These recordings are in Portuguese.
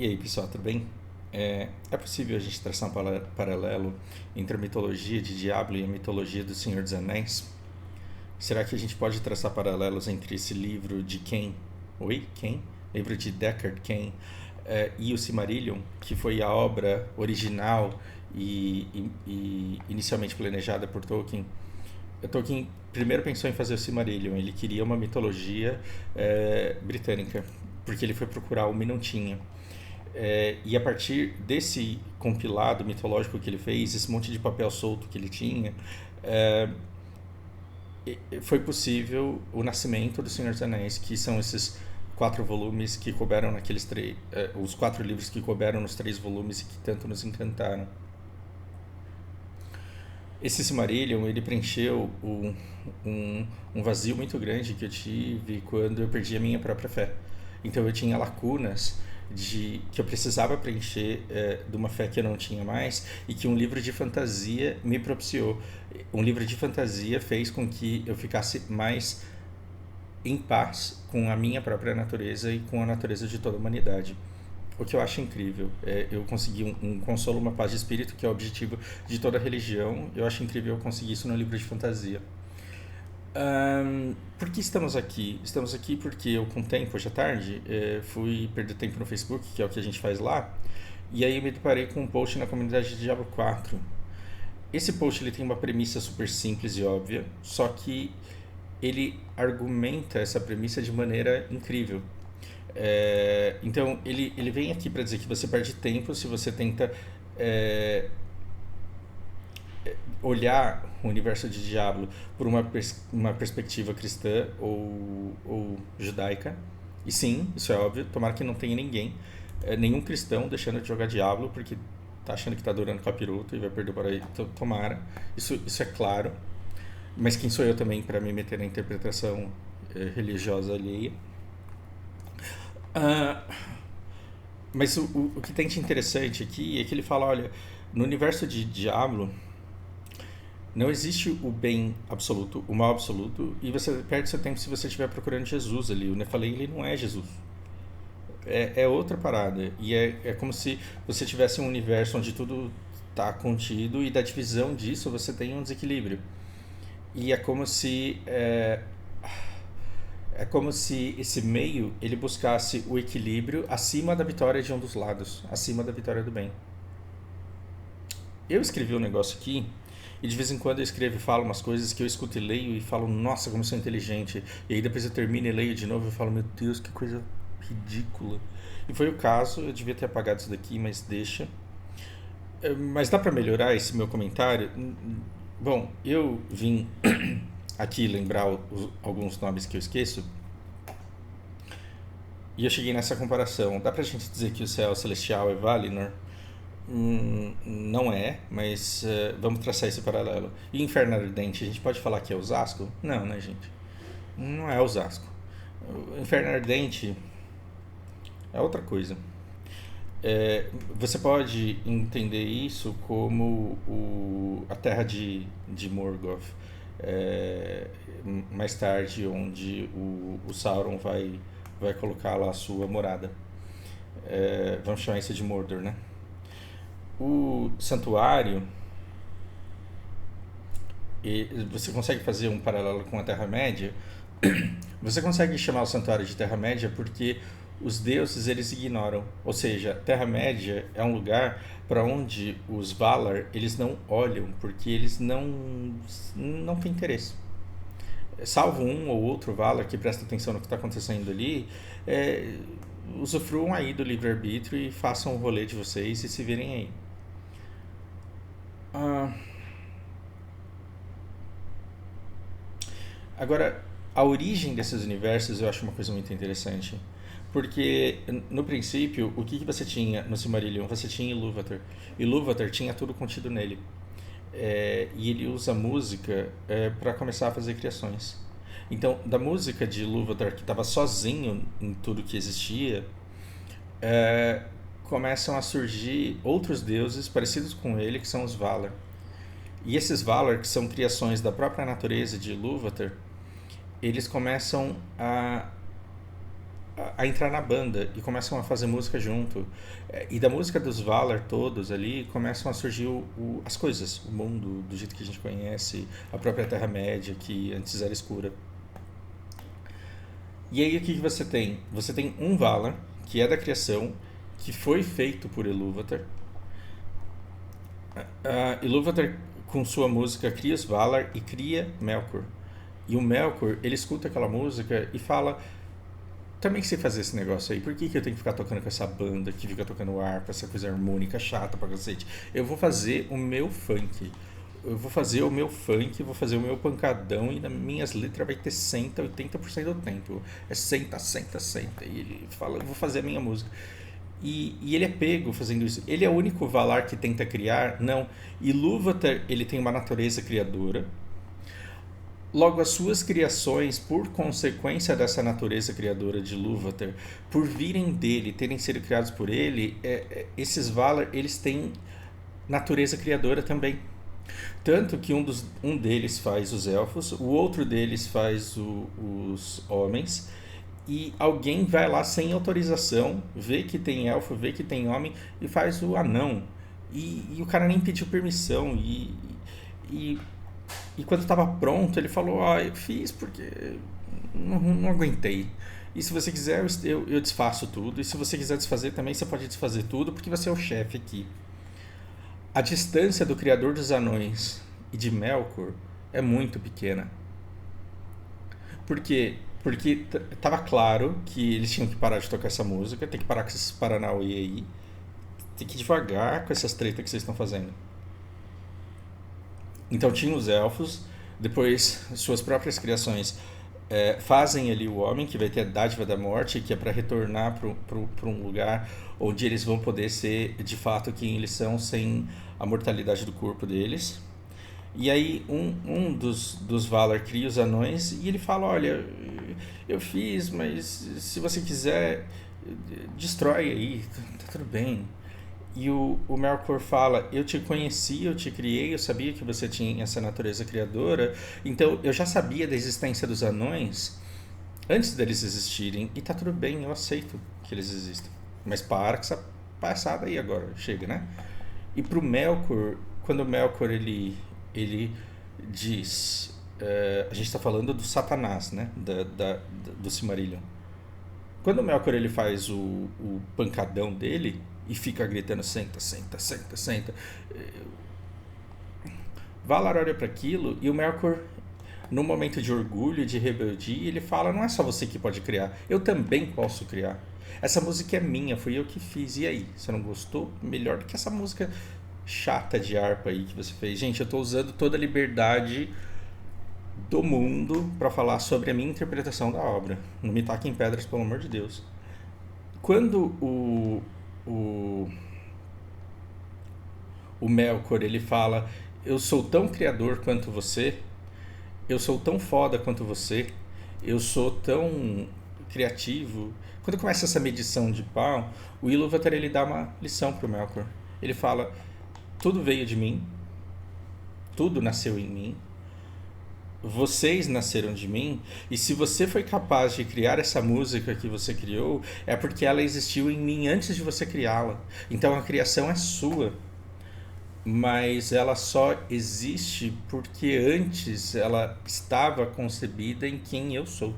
E aí, pessoal, tudo bem? É possível a gente traçar um paralelo entre a mitologia de Diablo e a mitologia do Senhor dos Anéis? Será que a gente pode traçar paralelos entre esse livro de Ken? Oi? Ken? Livro de Deckard Cain e o Silmarillion, que foi a obra original e inicialmente planejada por Tolkien. Tolkien primeiro pensou em fazer o Silmarillion, ele queria uma mitologia britânica, porque ele foi procurar uma e não tinha. E a partir desse compilado mitológico que ele fez, esse monte de papel solto que ele tinha, foi possível o nascimento do Senhor dos Anéis, que são esses 4 volumes que couberam naqueles três, os 4 livros que couberam nos 3 volumes e que tanto nos encantaram. Esse Silmarillion, ele preencheu um vazio muito grande que eu tive quando eu perdi a minha própria fé. Então eu tinha lacunas que eu precisava preencher de uma fé que eu não tinha mais e que um livro de fantasia me propiciou. Um livro de fantasia fez com que eu ficasse mais em paz com a minha própria natureza e com a natureza de toda a humanidade. O que eu acho incrível, eu consegui um consolo, uma paz de espírito, que é o objetivo de toda religião. Eu acho incrível eu conseguir isso no livro de fantasia. Por que estamos aqui? Estamos aqui porque eu, com o tempo, hoje à tarde, fui perder tempo no Facebook, que é o que a gente faz lá, e aí eu me deparei com um post na comunidade de Diablo 4. Esse post ele tem uma premissa super simples e óbvia, só que ele argumenta essa premissa de maneira incrível. Então, ele vem aqui para dizer que você perde tempo se você tenta olhar o universo de Diablo por uma perspectiva cristã ou judaica. E sim, isso é óbvio, tomara que não tenha nenhum cristão deixando de jogar Diablo porque tá achando que tá adorando capiroto e vai perder o paraíso. Tomara, isso é claro. Mas quem sou eu também para me meter na interpretação religiosa alheia? Ah, mas o que tem de interessante aqui é que ele fala, olha, no universo de Diablo não existe o bem absoluto, o mal absoluto, e você perde seu tempo se você estiver procurando Jesus ali. O Nephilim, ele não é Jesus. É outra parada. E é como se você tivesse um universo onde tudo está contido e da divisão disso você tem um desequilíbrio. E é como se esse meio ele buscasse o equilíbrio acima da vitória de um dos lados, acima da vitória do bem. Eu escrevi um negócio aqui e de vez em quando eu escrevo e falo umas coisas que eu escuto e leio e falo, nossa, como eu sou inteligente. E aí depois eu termino e leio de novo e falo, meu Deus, que coisa ridícula. E foi o caso, eu devia ter apagado isso daqui, mas deixa. Mas dá pra melhorar esse meu comentário? Bom, eu vim aqui lembrar alguns nomes que eu esqueço e eu cheguei nessa comparação. Dá pra gente dizer que o céu celestial é Valinor? Não é, mas vamos traçar esse paralelo. E Inferno Ardente, a gente pode falar que é Osasco? Não, né, gente? Não é Osasco. O Inferno Ardente é outra coisa. Você pode entender isso como a terra de Morgoth, mais tarde, onde o Sauron vai colocar lá a sua morada. Vamos chamar isso de Mordor, né? O santuário, você consegue fazer um paralelo com a Terra-média? Você consegue chamar o santuário de Terra-média porque os deuses eles ignoram. Ou seja, Terra-média é um lugar para onde os Valar eles não olham porque eles não têm interesse. Salvo um ou outro Valar que presta atenção no que está acontecendo ali, usufruam aí do livre-arbítrio e façam o rolê de vocês e se virem aí. Agora, a origem desses universos eu acho uma coisa muito interessante. Porque, no princípio, o que você tinha no Silmarillion? Você tinha Ilúvatar. Ilúvatar tinha tudo contido nele. E ele usa a música para começar a fazer criações. Então, da música de Ilúvatar, que estava sozinho em tudo que existia, começam a surgir outros deuses parecidos com ele, que são os Valar. E esses Valar, que são criações da própria natureza de Ilúvatar, eles começam a entrar na banda e começam a fazer música junto. E da música dos Valar todos ali começam a surgir as coisas, o mundo do jeito que a gente conhece, a própria Terra-média, que antes era escura. E aí o que você tem? Você tem um Valar, que é da criação, que foi feito por Ilúvatar. Ilúvatar, com sua música, cria os Valar e cria Melkor. E o Melkor, ele escuta aquela música e fala: também sei fazer esse negócio aí, por que eu tenho que ficar tocando com essa banda que fica tocando harpa, essa coisa harmônica chata pra cacete? Eu vou fazer o meu funk. Eu vou fazer o meu funk, vou fazer o meu pancadão e nas minhas letras vai ter 80% do tempo. É senta, senta, senta. E ele fala: eu vou fazer a minha música. E ele é pego fazendo isso. Ele é o único Valar que tenta criar? Não. Ilúvatar, ele tem uma natureza criadora. Logo, as suas criações, por consequência dessa natureza criadora de Ilúvatar, por virem dele, terem sido criados por ele, esses Valar, eles têm natureza criadora também. Tanto que um deles faz os elfos, o outro deles faz os homens, e alguém vai lá sem autorização, vê que tem elfo, vê que tem homem e faz o anão. E o cara nem pediu permissão. E quando estava pronto, ele falou: eu fiz porque não aguentei. E se você quiser, eu desfaço tudo. E se você quiser desfazer também, você pode desfazer tudo, porque você é o chefe aqui. A distância do Criador dos Anões e de Melkor é muito pequena. Por quê? Porque estava claro que eles tinham que parar de tocar essa música, tem que parar com esses Paranauê aí, tem que ir devagar com essas tretas que vocês estão fazendo. Então tinha os elfos, depois suas próprias criações fazem ali o homem, que vai ter a dádiva da morte, que é para retornar para um lugar onde eles vão poder ser de fato quem eles são, sem a mortalidade do corpo deles. E aí um dos Valar cria os anões e ele fala: olha, eu fiz, mas se você quiser, destrói aí, tá tudo bem. E o Melkor fala: eu te conheci, eu te criei, eu sabia que você tinha essa natureza criadora, então eu já sabia da existência dos anões antes deles existirem, e tá tudo bem, eu aceito que eles existam. Mas para com essa passada aí agora, chega, né? E pro Melkor, quando o Melkor ele diz, a gente está falando do Satanás, né? Do Silmarillion. Quando o Melkor ele faz o pancadão dele e fica gritando: senta, senta, senta, senta, Valar olha para aquilo e o Melkor, num momento de orgulho, de rebeldia, ele fala: não é só você que pode criar, eu também posso criar. Essa música é minha, fui eu que fiz. E aí, você não gostou? Melhor do que essa música chata de harpa aí que você fez. Gente, eu tô usando toda a liberdade do mundo para falar sobre a minha interpretação da obra. Não me taquem pedras, pelo amor de Deus. Quando o Melkor ele fala: eu sou tão criador quanto você, eu sou tão foda quanto você, eu sou tão criativo. Quando começa essa medição de pau, o Ilúvatar ele dá uma lição pro Melkor. Ele fala: tudo veio de mim, tudo nasceu em mim, vocês nasceram de mim, e se você foi capaz de criar essa música que você criou, é porque ela existiu em mim antes de você criá-la. Então a criação é sua, mas ela só existe porque antes ela estava concebida em quem eu sou.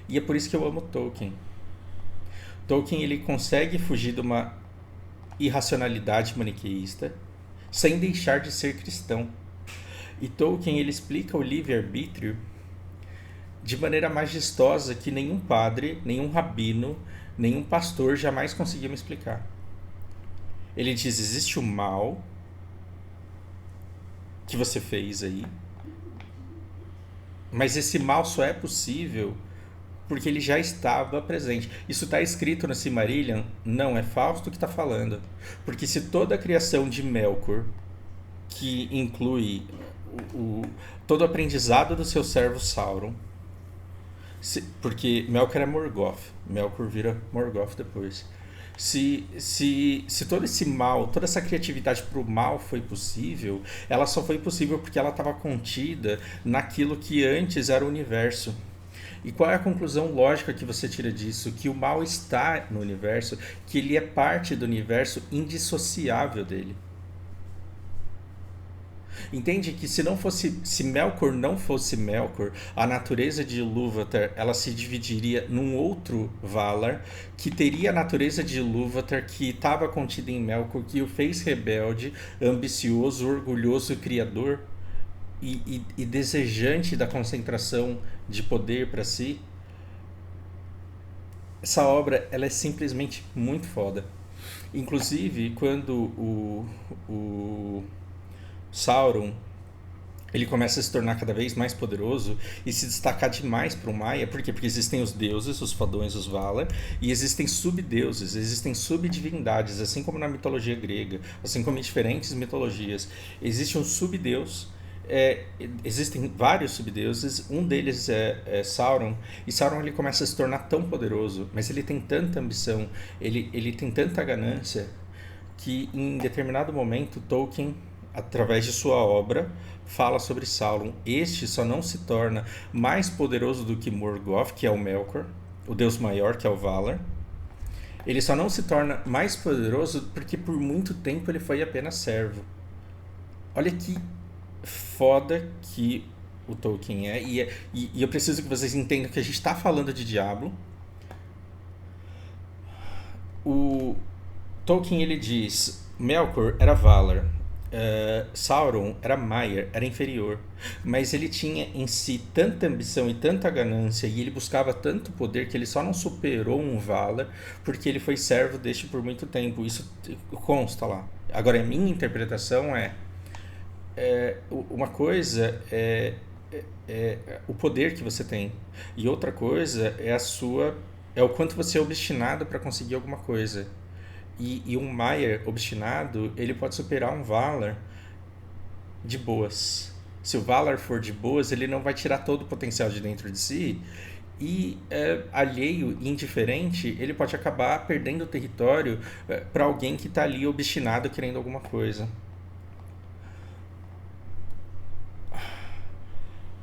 E é por isso que eu amo Tolkien. Tolkien ele consegue fugir de uma irracionalidade maniqueísta sem deixar de ser cristão. E Tolkien ele explica o livre-arbítrio de maneira majestosa que nenhum padre, nenhum rabino, nenhum pastor jamais conseguiu me explicar. Ele diz: existe o mal que você fez aí, mas esse mal só é possível porque ele já estava presente. Isso está escrito no Silmarillion? Não, é Fausto que está falando. Porque se toda a criação de Melkor, que inclui todo o aprendizado do seu servo Sauron, porque Melkor é Morgoth, Melkor vira Morgoth depois. Se todo esse mal, toda essa criatividade para o mal foi possível, ela só foi possível porque ela estava contida naquilo que antes era o universo. E qual é a conclusão lógica que você tira disso? Que o mal está no universo, que ele é parte do universo indissociável dele. Entende que se Melkor não fosse Melkor, a natureza de Ilúvatar ela se dividiria num outro Valar que teria a natureza de Ilúvatar que estava contida em Melkor, que o fez rebelde, ambicioso, orgulhoso, criador e desejante da concentração de poder para si. Essa obra ela é simplesmente muito foda. Inclusive, quando o Sauron ele começa a se tornar cada vez mais poderoso e se destacar demais para o Maia. Por quê? Porque existem os deuses, os fodões, os Valar, e existem subdeuses, existem subdivindades, assim como na mitologia grega, assim como em diferentes mitologias. Existe um subdeus, existem vários subdeuses, um deles é Sauron, e Sauron ele começa a se tornar tão poderoso, mas ele tem tanta ambição, ele tem tanta ganância, que em determinado momento Tolkien, através de sua obra, fala sobre Sauron. Este só não se torna mais poderoso do que Morgoth, que é o Melkor, o deus maior, que é o Valar. Ele só não se torna mais poderoso porque por muito tempo ele foi apenas servo. Olha que foda que o Tolkien é. E eu preciso que vocês entendam que a gente está falando de Diablo. O Tolkien ele diz: Melkor era Valar, Sauron era Maiar, era inferior, mas ele tinha em si tanta ambição e tanta ganância e ele buscava tanto poder que ele só não superou um Valar porque ele foi servo deste por muito tempo. Isso consta lá. Agora a minha interpretação uma coisa é o poder que você tem e outra coisa é o quanto você é obstinado para conseguir alguma coisa. E um Maiar obstinado, ele pode superar um Valar de boas. Se o Valar for de boas, ele não vai tirar todo o potencial de dentro de si. E alheio e indiferente, ele pode acabar perdendo o território para alguém que está ali obstinado querendo alguma coisa.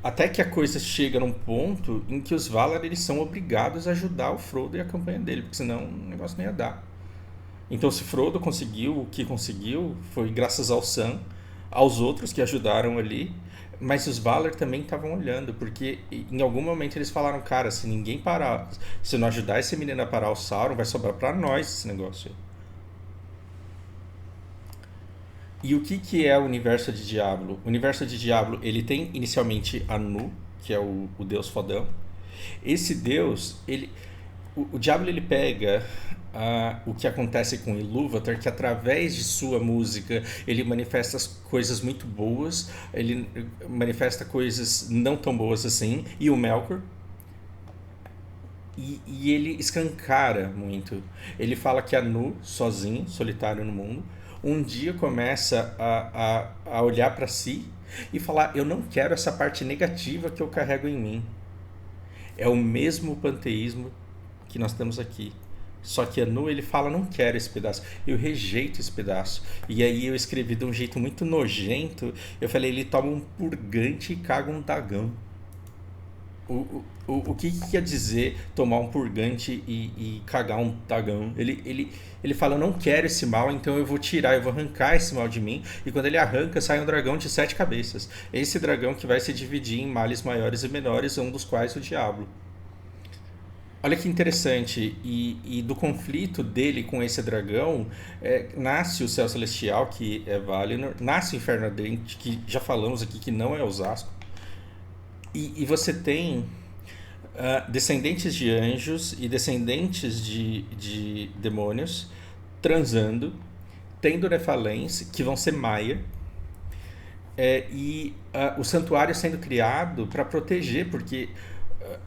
Até que a coisa chega num ponto em que os Valar eles são obrigados a ajudar o Frodo e a campanha dele, porque senão o negócio não ia dar. Então, se Frodo conseguiu o que conseguiu, foi graças ao Sam, aos outros que ajudaram ali, mas os Valar também estavam olhando, porque em algum momento eles falaram: cara, se ninguém parar, se não ajudar esse menino a parar o Sauron, vai sobrar pra nós esse negócio aí. E o que é o universo de Diablo? O universo de Diablo, ele tem inicialmente Anu, que é o deus fodão. Esse deus, o Diablo ele pega o que acontece com Ilúvatar, que através de sua música ele manifesta coisas muito boas, ele manifesta coisas não tão boas assim, e o Melkor. E ele escancara muito. Ele fala que Anu, sozinho, solitário no mundo, um dia começa a olhar para si e falar: eu não quero essa parte negativa que eu carrego em mim. É o mesmo panteísmo que nós temos aqui. Só que Anu, ele fala: não quero esse pedaço, eu rejeito esse pedaço. E aí eu escrevi de um jeito muito nojento, eu falei: ele toma um purgante e caga um dragão. O que quer dizer tomar um purgante e cagar um dragão? Ele fala: eu não quero esse mal, então eu vou tirar, eu vou arrancar esse mal de mim. E quando ele arranca, sai um dragão de 7 cabeças. Esse dragão que vai se dividir em males maiores e menores, um dos quais o diabo. Olha que interessante, e do conflito dele com esse dragão, nasce o Céu Celestial, que é Valinor, nasce o Inferno Ardente, que já falamos aqui que não é Osasco, e você tem descendentes de anjos e descendentes de demônios transando, tendo Nephalens, que vão ser Maia, o santuário sendo criado para proteger, porque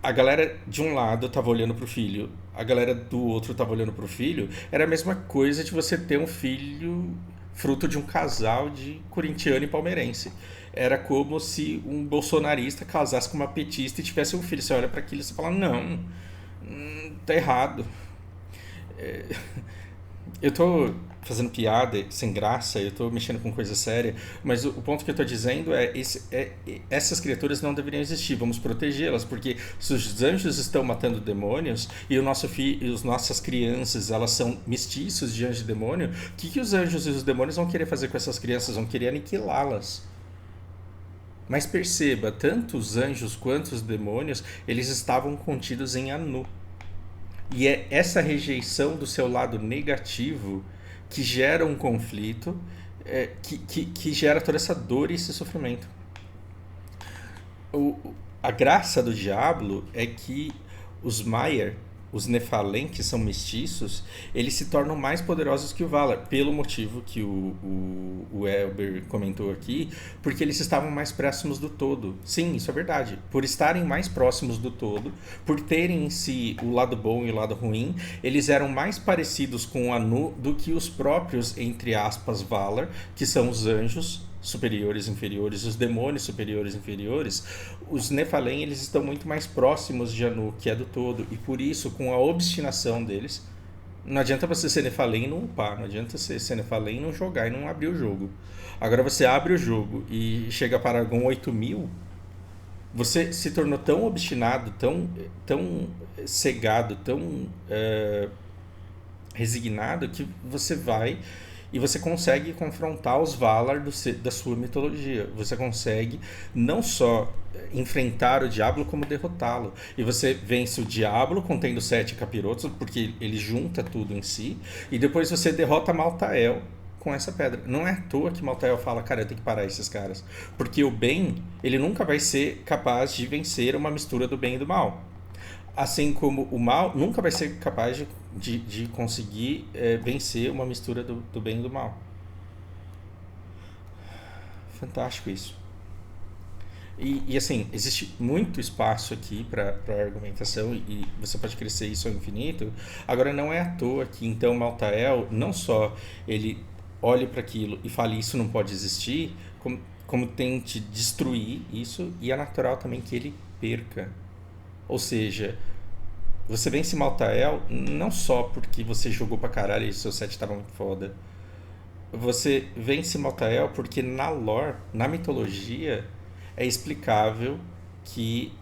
a galera de um lado estava olhando pro filho, a galera do outro estava olhando pro filho. Era a mesma coisa de você ter um filho fruto de um casal de corintiano e palmeirense. Era como se um bolsonarista casasse com uma petista e tivesse um filho. Você olha para aquilo e você fala: não, tá errado. Eu tô fazendo piada sem graça, eu tô mexendo com coisa séria, mas o ponto que eu tô dizendo essas criaturas não deveriam existir, vamos protegê-las, porque se os anjos estão matando demônios e o nosso filho e as nossas crianças, elas são mestiços de anjo e demônio, o que os anjos e os demônios vão querer fazer com essas crianças? Vão querer aniquilá-las. Mas perceba, tanto os anjos quanto os demônios, eles estavam contidos em Anu. E é essa rejeição do seu lado negativo que gera um conflito, que gera toda essa dor e esse sofrimento. A graça do diabo é que os Maiar, os Nephalem, que são mestiços, eles se tornam mais poderosos que o Valar, pelo motivo que o Elber comentou aqui, porque eles estavam mais próximos do todo. Sim, isso é verdade. Por estarem mais próximos do todo, por terem em si o lado bom e o lado ruim, eles eram mais parecidos com o Anu do que os próprios, entre aspas, Valar, que são os anjos superiores e inferiores, os demônios superiores e inferiores. Os Nephalem, eles estão muito mais próximos de Anu, que é do todo, e por isso, com a obstinação deles, não adianta você ser Nephalem e não upar, não adianta você ser Nephalem e não jogar e não abrir o jogo. Agora você abre o jogo e chega para Paragon 8000, você se tornou tão obstinado, tão cegado, tão resignado, que você vai e você consegue confrontar os Valar da sua mitologia. Você consegue não só enfrentar o Diablo, como derrotá-lo. E você vence o Diablo contendo 7 capirotos, porque ele junta tudo em si. E depois você derrota Maltael com essa pedra. Não é à toa que Maltael fala, cara, eu tenho que parar esses caras. Porque o bem, ele nunca vai ser capaz de vencer uma mistura do bem e do mal. Assim como o mal nunca vai ser capaz de conseguir vencer uma mistura do bem e do mal. Fantástico isso. E assim, existe muito espaço aqui para argumentação e você pode crescer isso ao infinito. Agora, não é à toa que então Maltael, não só ele olhe para aquilo e fale isso não pode existir, como tente destruir isso, e é natural também que ele perca. Ou seja, você vence Maltael não só porque você jogou pra caralho e seu set tava muito foda. Você vence Maltael porque na lore, na mitologia, é explicável que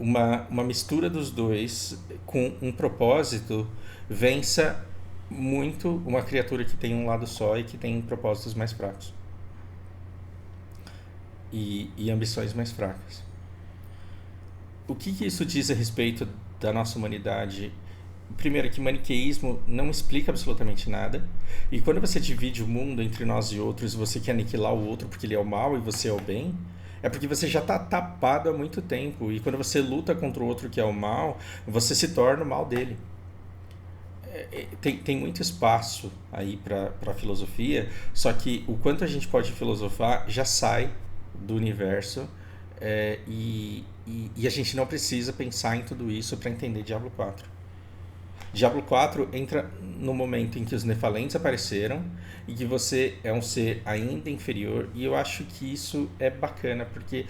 uma mistura dos dois com um propósito vença muito uma criatura que tem um lado só e que tem propósitos mais fracos. E ambições mais fracas. O que isso diz a respeito da nossa humanidade? Primeiro, que maniqueísmo não explica absolutamente nada. E quando você divide o mundo entre nós e outros, você quer aniquilar o outro porque ele é o mal e você é o bem, é porque você já está tapado há muito tempo. E quando você luta contra o outro que é o mal, você se torna o mal dele. Tem muito espaço aí para a filosofia, só que o quanto a gente pode filosofar já sai do universo. E a gente não precisa pensar em tudo isso para entender Diablo 4. Diablo 4 entra no momento em que os Nephalens apareceram e que você é um ser ainda inferior, e eu acho que isso é bacana, porque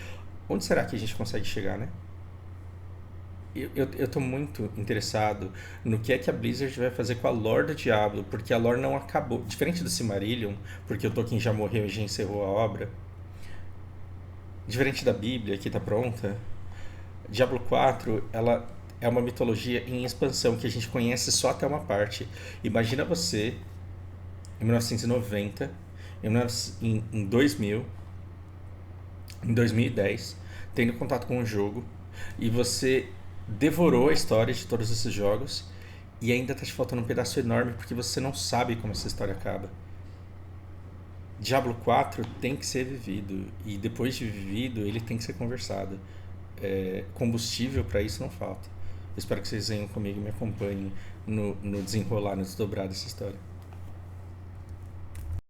onde será que a gente consegue chegar, né? Eu tô muito interessado no que é que a Blizzard vai fazer com a lore do Diablo, porque a lore não acabou. Diferente do Silmarillion, porque o Tolkien já morreu e já encerrou a obra. Diferente da Bíblia, que está pronta, Diablo 4, ela é uma mitologia em expansão que a gente conhece só até uma parte. Imagina você, em 1990, em 2000, em 2010, tendo contato com um jogo, e você devorou a história de todos esses jogos, e ainda está te faltando um pedaço enorme porque você não sabe como essa história acaba. Diablo 4 tem que ser vivido, e depois de vivido ele tem que ser conversado. Combustível para isso não falta. Eu espero que vocês venham comigo e me acompanhem no desenrolar, no desdobrar dessa história.